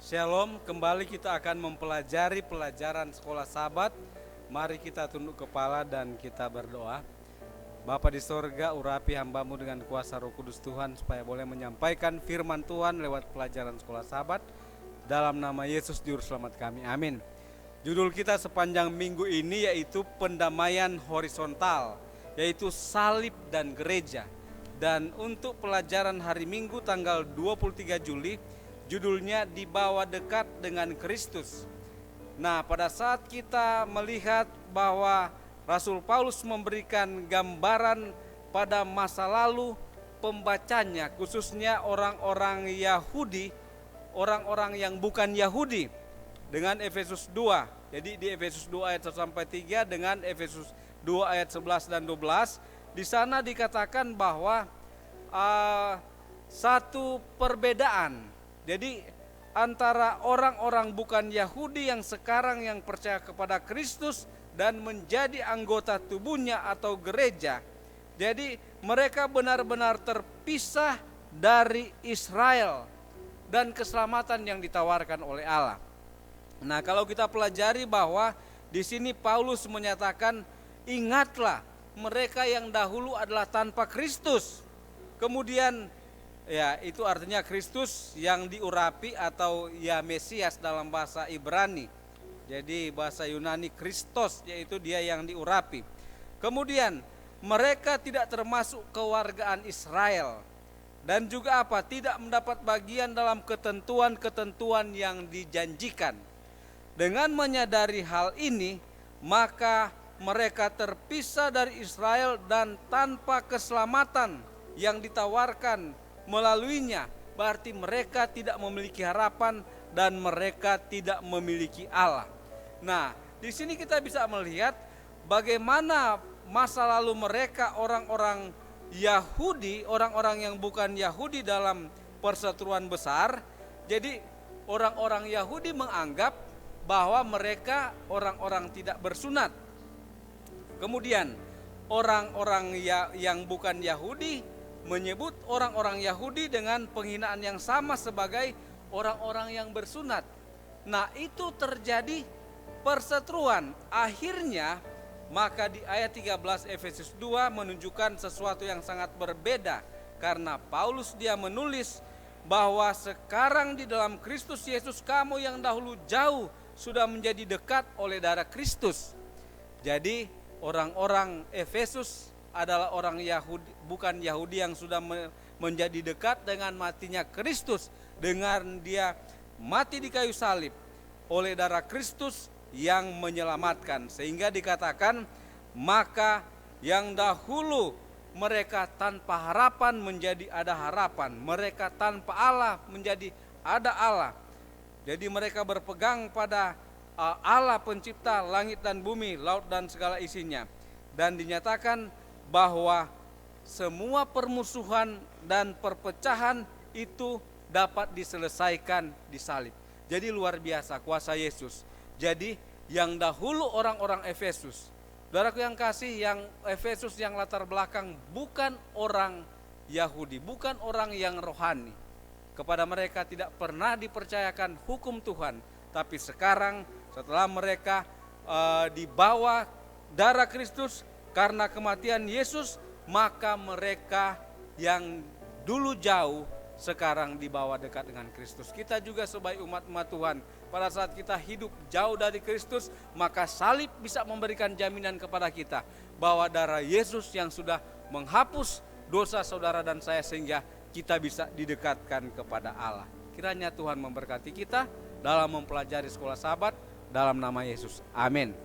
Shalom, kembali kita akan mempelajari pelajaran sekolah Sabat. Mari kita tunduk kepala dan kita berdoa. Bapa di sorga, urapi hambamu dengan kuasa Roh Kudus Tuhan supaya boleh menyampaikan firman Tuhan lewat pelajaran sekolah Sabat. Dalam nama Yesus Juru Selamat kami, amin. Judul kita sepanjang minggu ini yaitu pendamaian horizontal, yaitu salib dan gereja. Dan untuk pelajaran hari Minggu tanggal 23 Juli, judulnya dibawa dekat dengan Kristus. Nah, pada saat kita melihat bahwa Rasul Paulus memberikan gambaran pada masa lalu pembacanya, khususnya orang-orang Yahudi, orang-orang yang bukan Yahudi, dengan Efesus 2. Jadi di Efesus 2 ayat 1 sampai 3 dengan Efesus 2 ayat 11 dan 12, di sana dikatakan bahwa satu perbedaan. Jadi antara orang-orang bukan Yahudi yang sekarang yang percaya kepada Kristus dan menjadi anggota tubuhnya atau gereja. Jadi mereka benar-benar terpisah dari Israel dan keselamatan yang ditawarkan oleh Allah. Nah, kalau kita pelajari bahwa di sini Paulus menyatakan, ingatlah mereka yang dahulu adalah tanpa Kristus. Kemudian ya, itu artinya Kristus yang diurapi atau ya Mesias dalam bahasa Ibrani. Jadi bahasa Yunani Kristos, yaitu dia yang diurapi. Kemudian mereka tidak termasuk kewargaan Israel. Dan juga apa? Tidak mendapat bagian dalam ketentuan-ketentuan yang dijanjikan. Dengan menyadari hal ini, maka mereka terpisah dari Israel dan tanpa keselamatan yang ditawarkan melaluinya, berarti mereka tidak memiliki harapan dan mereka tidak memiliki Allah. Nah, di sini kita bisa melihat bagaimana masa lalu mereka, orang-orang Yahudi, orang-orang yang bukan Yahudi dalam perseteruan besar. Jadi orang-orang Yahudi menganggap bahwa mereka orang-orang tidak bersunat. Kemudian orang-orang yang bukan Yahudi menyebut orang-orang Yahudi dengan penghinaan yang sama sebagai orang-orang yang bersunat. Nah, itu terjadi perseteruan. Akhirnya maka di ayat 13 Efesus 2 menunjukkan sesuatu yang sangat berbeda, karena Paulus dia menulis bahwa sekarang di dalam Kristus Yesus kamu yang dahulu jauh sudah menjadi dekat oleh darah Kristus. Jadi orang-orang Efesus adalah orang Yahudi, bukan Yahudi yang sudah menjadi dekat dengan matinya Kristus, dengan dia mati di kayu salib oleh darah Kristus yang menyelamatkan. Sehingga dikatakan, maka yang dahulu mereka tanpa harapan menjadi ada harapan, mereka tanpa Allah menjadi ada Allah. Jadi mereka berpegang pada Allah pencipta langit dan bumi, laut dan segala isinya. Dan dinyatakan bahwa semua permusuhan dan perpecahan itu dapat diselesaikan di salib. Jadi luar biasa kuasa Yesus. Jadi yang dahulu orang-orang Efesus, saudaraku yang kasih, yang Efesus yang latar belakang bukan orang Yahudi, bukan orang yang rohani. Kepada mereka tidak pernah dipercayakan hukum Tuhan. Tapi sekarang setelah mereka dibawa darah Kristus karena kematian Yesus, maka mereka yang dulu jauh sekarang dibawa dekat dengan Kristus. Kita juga sebagai umat-umat Tuhan, pada saat kita hidup jauh dari Kristus, maka salib bisa memberikan jaminan kepada kita bahwa darah Yesus yang sudah menghapus dosa saudara dan saya, sehingga kita bisa didekatkan kepada Allah. Kiranya Tuhan memberkati kita dalam mempelajari sekolah Sabat dalam nama Yesus. Amin.